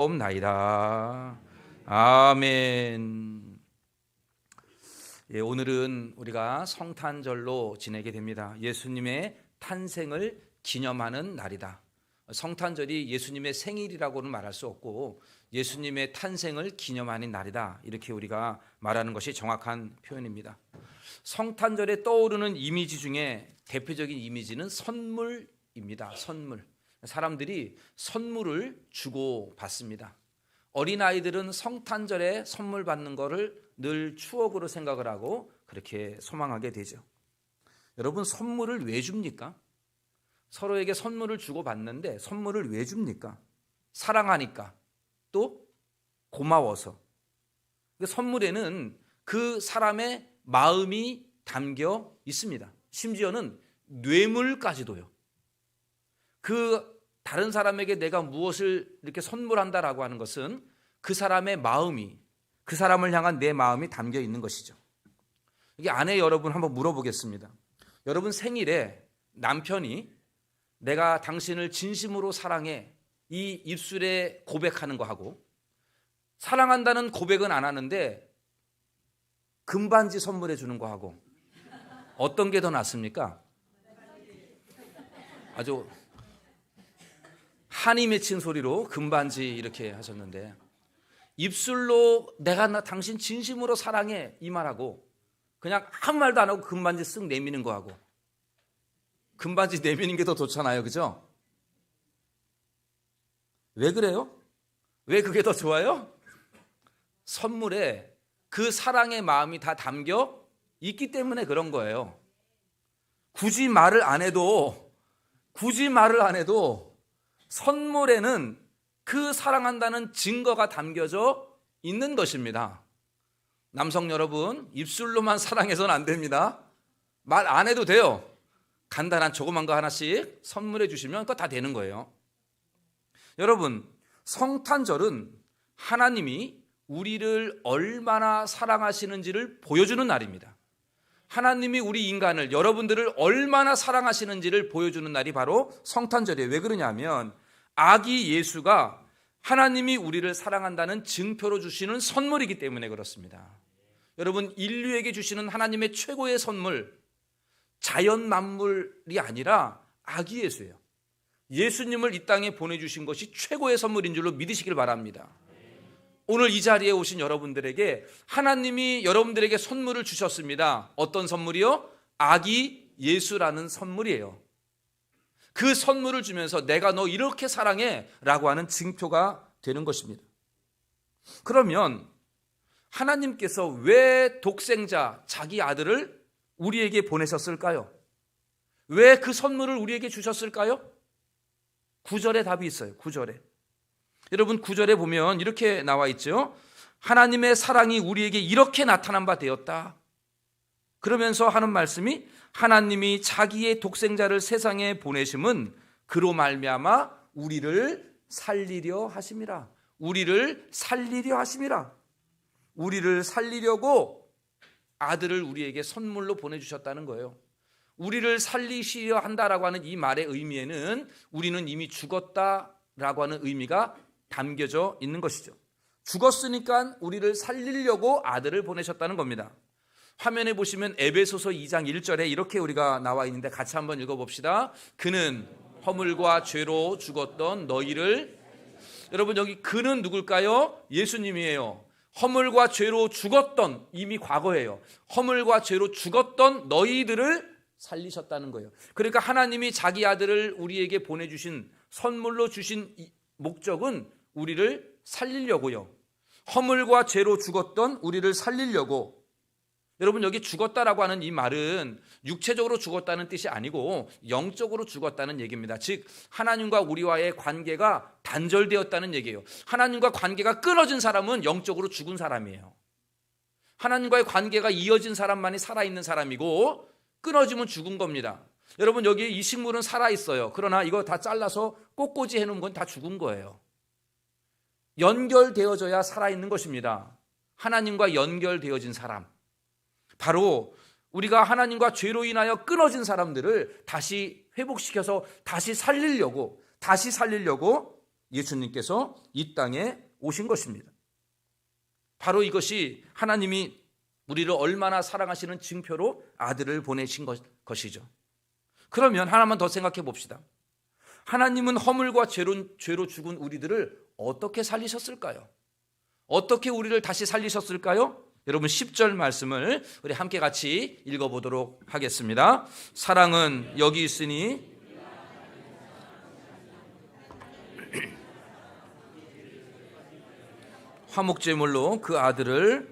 없나이다. 아멘. 예, 오늘은 우리가 성탄절로 지내게 됩니다. 예수님의 탄생을 기념하는 날이다. 성탄절이 예수님의 생일이라고는 말할 수 없고 예수님의 탄생을 기념하는 날이다. 이렇게 우리가 말하는 것이 정확한 표현입니다. 성탄절에 떠오르는 이미지 중에 대표적인 이미지는 선물입니다. 선물. 사람들이 선물을 주고 받습니다. 어린아이들은 성탄절에 선물 받는 것을 늘 추억으로 생각을 하고 그렇게 소망하게 되죠. 여러분, 선물을 왜 줍니까? 서로에게 선물을 주고 받는데 선물을 왜 줍니까? 사랑하니까, 또 고마워서. 선물에는 그 사람의 마음이 담겨 있습니다. 심지어는 뇌물까지도요. 그 다른 사람에게 내가 무엇을 이렇게 선물한다라고 하는 것은 그 사람의 마음이, 그 사람을 향한 내 마음이 담겨 있는 것이죠. 이게 아내 여러분 한번 물어보겠습니다. 여러분 생일에 남편이 내가 당신을 진심으로 사랑해 이 입술에 고백하는 거 하고 사랑한다는 고백은 안 하는데 금반지 선물해 주는 거 하고 어떤 게 더 낫습니까? 아주 한이 맺힌 소리로 금반지 이렇게 하셨는데, 입술로 내가 당신 진심으로 사랑해 이 말하고 그냥 아무 말도 안 하고 금반지 쓱 내미는 거 하고, 금반지 내미는 게 더 좋잖아요, 그죠? 왜 그래요? 왜 그게 더 좋아요? 선물에 그 사랑의 마음이 다 담겨 있기 때문에 그런 거예요. 굳이 말을 안 해도 선물에는 그 사랑한다는 증거가 담겨져 있는 것입니다. 남성 여러분, 입술로만 사랑해서는 안 됩니다. 말 안 해도 돼요. 간단한 조그만 거 하나씩 선물해 주시면 그거 다 되는 거예요. 여러분, 성탄절은 하나님이 우리를 얼마나 사랑하시는지를 보여주는 날입니다. 하나님이 우리 인간을, 여러분들을 얼마나 사랑하시는지를 보여주는 날이 바로 성탄절이에요. 왜 그러냐면 아기 예수가 하나님이 우리를 사랑한다는 증표로 주시는 선물이기 때문에 그렇습니다. 여러분, 인류에게 주시는 하나님의 최고의 선물, 자연 만물이 아니라 아기 예수예요. 예수님을 이 땅에 보내주신 것이 최고의 선물인 줄로 믿으시길 바랍니다. 오늘 이 자리에 오신 여러분들에게 하나님이 여러분들에게 선물을 주셨습니다. 어떤 선물이요? 아기 예수라는 선물이에요. 그 선물을 주면서 내가 너 이렇게 사랑해 라고 하는 증표가 되는 것입니다. 그러면 하나님께서 왜 독생자, 자기 아들을 우리에게 보내셨을까요? 왜 그 선물을 우리에게 주셨을까요? 9절에 답이 있어요. 9절에. 여러분, 9절에 보면 이렇게 나와 있죠. 하나님의 사랑이 우리에게 이렇게 나타난 바 되었다. 그러면서 하는 말씀이 하나님이 자기의 독생자를 세상에 보내심은 그로 말미암아 우리를 살리려 하심이라. 우리를 살리려 하심이라. 우리를 살리려고 아들을 우리에게 선물로 보내주셨다는 거예요. 우리를 살리시려 한다라고 하는 이 말의 의미에는 우리는 이미 죽었다라고 하는 의미가 담겨져 있는 것이죠. 죽었으니까 우리를 살리려고 아들을 보내셨다는 겁니다. 화면에 보시면 에베소서 2장 1절에 이렇게 우리가 나와 있는데 같이 한번 읽어봅시다. 그는 허물과 죄로 죽었던 너희를, 여러분 여기 그는 누굴까요? 예수님이에요. 허물과 죄로 죽었던, 이미 과거예요. 허물과 죄로 죽었던 너희들을 살리셨다는 거예요. 그러니까 하나님이 자기 아들을 우리에게 보내주신, 선물로 주신 목적은 우리를 살리려고요. 허물과 죄로 죽었던 우리를 살리려고. 여러분, 여기 죽었다라고 하는 이 말은 육체적으로 죽었다는 뜻이 아니고 영적으로 죽었다는 얘기입니다. 즉 하나님과 우리와의 관계가 단절되었다는 얘기예요. 하나님과 관계가 끊어진 사람은 영적으로 죽은 사람이에요. 하나님과의 관계가 이어진 사람만이 살아있는 사람이고 끊어지면 죽은 겁니다. 여러분, 여기 이 식물은 살아있어요. 그러나 이거 다 잘라서 꽃꽂이 해놓은 건 다 죽은 거예요. 연결되어져야 살아있는 것입니다. 하나님과 연결되어진 사람, 바로 우리가 하나님과 죄로 인하여 끊어진 사람들을 다시 회복시켜서 다시 살리려고 예수님께서 이 땅에 오신 것입니다. 바로 이것이 하나님이 우리를 얼마나 사랑하시는 증표로 아들을 보내신 것이죠. 그러면 하나만 더 생각해 봅시다. 하나님은 허물과 죄로 죽은 우리들을 어떻게 살리셨을까요? 어떻게 우리를 다시 살리셨을까요? 여러분 10절 말씀을 우리 함께 같이 읽어보도록 하겠습니다. 사랑은 여기 있으니 화목제물로 그 아들을,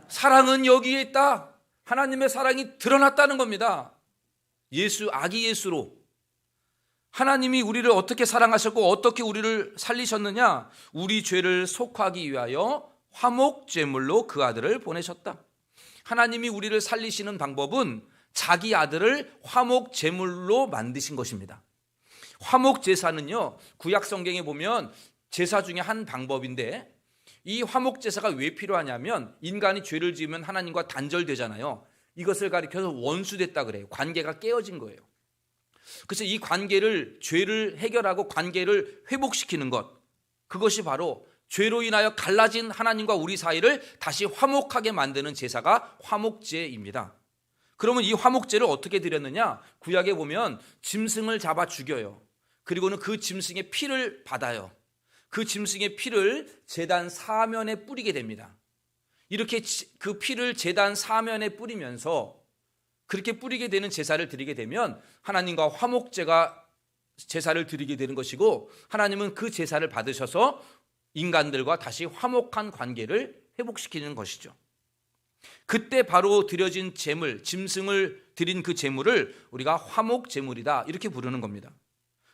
사랑은 여기에 있다. 하나님의 사랑이 드러났다는 겁니다. 아기 예수로 하나님이 우리를 어떻게 사랑하셨고 어떻게 우리를 살리셨느냐? 우리 죄를 속하기 위하여 화목제물로 그 아들을 보내셨다. 하나님이 우리를 살리시는 방법은 자기 아들을 화목제물로 만드신 것입니다. 화목제사는요, 구약 성경에 보면 제사 중에 한 방법인데, 이 화목제사가 왜 필요하냐면 인간이 죄를 지으면 하나님과 단절되잖아요. 이것을 가리켜서 원수됐다 그래요. 관계가 깨어진 거예요. 그래서 이 관계를, 죄를 해결하고 관계를 회복시키는 것, 그것이 바로 죄로 인하여 갈라진 하나님과 우리 사이를 다시 화목하게 만드는 제사가 화목제입니다. 그러면 이 화목제를 어떻게 드렸느냐? 구약에 보면 짐승을 잡아 죽여요. 그리고는 그 짐승의 피를 받아요. 그 짐승의 피를 제단 사면에 뿌리게 됩니다. 이렇게 그 피를 제단 사면에 뿌리면서 그렇게 뿌리게 되는 제사를 드리게 되면 하나님과 제사를 드리게 되는 것이고, 하나님은 그 제사를 받으셔서 인간들과 다시 화목한 관계를 회복시키는 것이죠. 그때 바로 드려진 제물, 짐승을 드린 그 제물을 우리가 화목제물이다 이렇게 부르는 겁니다.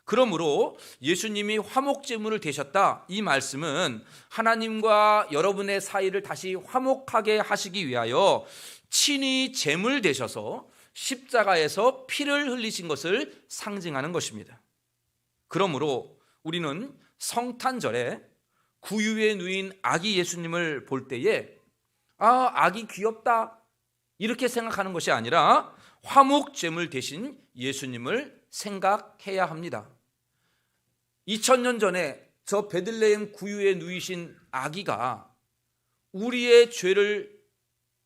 그러므로 예수님이 화목제물을 되셨다, 이 말씀은 하나님과 여러분의 사이를 다시 화목하게 하시기 위하여 친히 제물 되셔서 십자가에서 피를 흘리신 것을 상징하는 것입니다. 그러므로 우리는 성탄절에 구유에 누인 아기 예수님을 볼 때에 아기 귀엽다 이렇게 생각하는 것이 아니라 화목제물 대신 예수님을 생각해야 합니다. 2000년 전에 저 베들레헴 구유에 누이신 아기가 우리의 죄를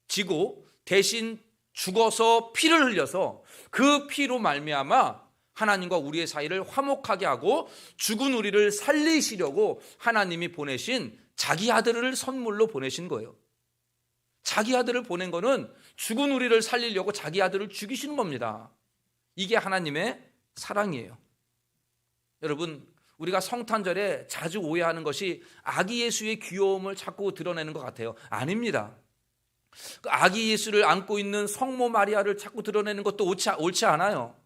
지고 대신 죽어서 피를 흘려서 그 피로 말미암아 하나님과 우리의 사이를 화목하게 하고 죽은 우리를 살리시려고 하나님이 보내신 자기 아들을 선물로 보내신 거예요. 자기 아들을 보낸 거는 죽은 우리를 살리려고 자기 아들을 죽이시는 겁니다. 이게 하나님의 사랑이에요. 여러분, 우리가 성탄절에 자주 오해하는 것이 아기 예수의 귀여움을 자꾸 드러내는 것 같아요. 아닙니다. 그 아기 예수를 안고 있는 성모 마리아를 자꾸 드러내는 것도 옳지 않아요.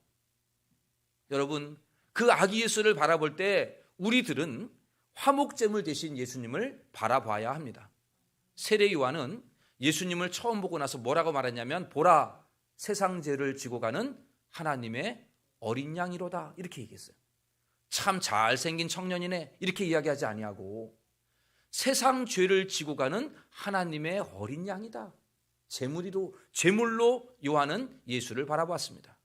여러분, 그 아기 예수를 바라볼 때 우리들은 화목제물 대신 예수님을 바라봐야 합니다. 세례 요한은 예수님을 처음 보고 나서 뭐라고 말했냐면, 보라, 세상 죄를 지고 가는 하나님의 어린 양이로다, 이렇게 얘기했어요. 참 잘생긴 청년이네 이렇게 이야기하지 아니하고, 세상 죄를 지고 가는 하나님의 어린 양이다, 제물로 요한은 예수를 바라보았습니다.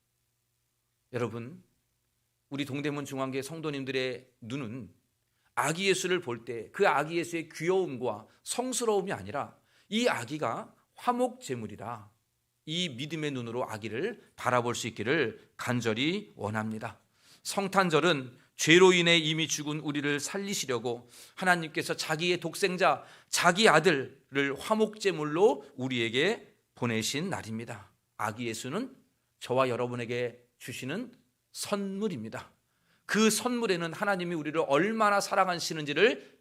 여러분, 우리 동대문 중앙교회 성도님들의 눈은 아기 예수를 볼 때 그 아기 예수의 귀여움과 성스러움이 아니라 이 아기가 화목제물이라, 이 믿음의 눈으로 아기를 바라볼 수 있기를 간절히 원합니다. 성탄절은 죄로 인해 이미 죽은 우리를 살리시려고 하나님께서 자기의 독생자, 자기 아들을 화목제물로 우리에게 보내신 날입니다. 아기 예수는 저와 여러분에게 주시는 선물입니다. 그 선물에는 하나님이 우리를 얼마나 사랑하시는지를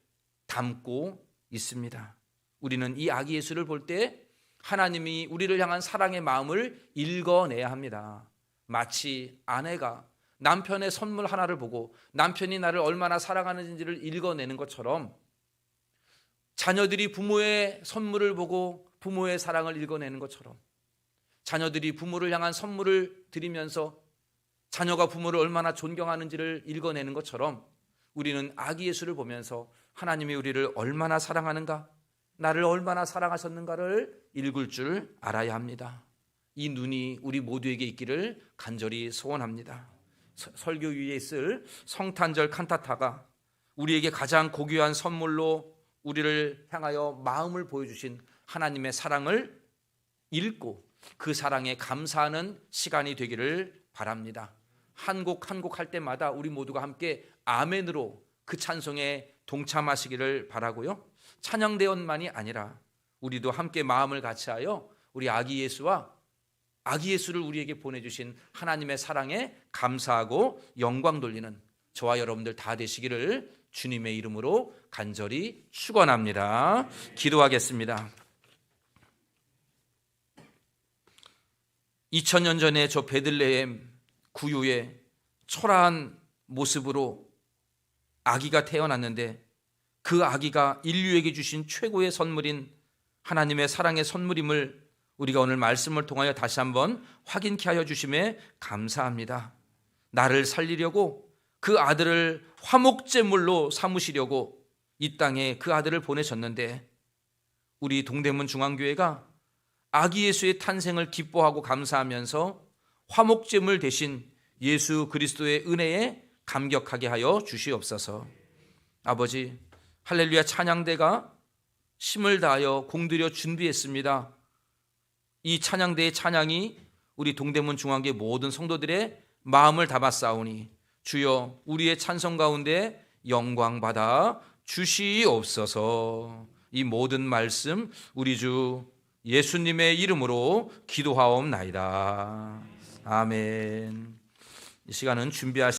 담고 있습니다. 우리는 이 아기 예수를 볼 때 하나님이 우리를 향한 사랑의 마음을 읽어내야 합니다. 마치 아내가 남편의 선물 하나를 보고 남편이 나를 얼마나 사랑하는지를 읽어내는 것처럼, 자녀들이 부모의 선물을 보고 부모의 사랑을 읽어내는 것처럼, 자녀들이 부모를 향한 선물을 드리면서 자녀가 부모를 얼마나 존경하는지를 읽어내는 것처럼, 우리는 아기 예수를 보면서 하나님이 우리를 얼마나 사랑하는가, 나를 얼마나 사랑하셨는가를 읽을 줄 알아야 합니다. 이 눈이 우리 모두에게 있기를 간절히 소원합니다. 설교 위에 있을 성탄절 칸타타가 우리에게 가장 고귀한 선물로 우리를 향하여 마음을 보여주신 하나님의 사랑을 읽고 그 사랑에 감사하는 시간이 되기를 바랍니다. 한 곡 한 곡 할 때마다 우리 모두가 함께 아멘으로 그 찬송에 동참하시기를 바라고요. 찬양대원만이 아니라 우리도 함께 마음을 같이하여 우리 아기 예수와 아기 예수를 우리에게 보내주신 하나님의 사랑에 감사하고 영광 돌리는 저와 여러분들 다 되시기를 주님의 이름으로 간절히 축원합니다. 기도하겠습니다. 2000년 전에 저 베들레헴 구유에 초라한 모습으로 아기가 태어났는데 그 아기가 인류에게 주신 최고의 선물인 하나님의 사랑의 선물임을 우리가 오늘 말씀을 통하여 다시 한번 확인케 하여 주심에 감사합니다. 나를 살리려고 그 아들을 화목제물로 삼으시려고 이 땅에 그 아들을 보내셨는데 우리 동대문 중앙교회가 아기 예수의 탄생을 기뻐하고 감사하면서 화목제물 대신 예수 그리스도의 은혜에 감격하게 하여 주시옵소서. 아버지, 할렐루야 찬양대가 힘을 다하여 공들여 준비했습니다. 이 찬양대의 찬양이 우리 동대문 중앙교회 모든 성도들의 마음을 담았사오니 주여 우리의 찬송 가운데 영광 받아 주시옵소서. 이 모든 말씀 우리 주 예수님의 이름으로 기도하옵나이다. 아멘. 이 시간은 준비하시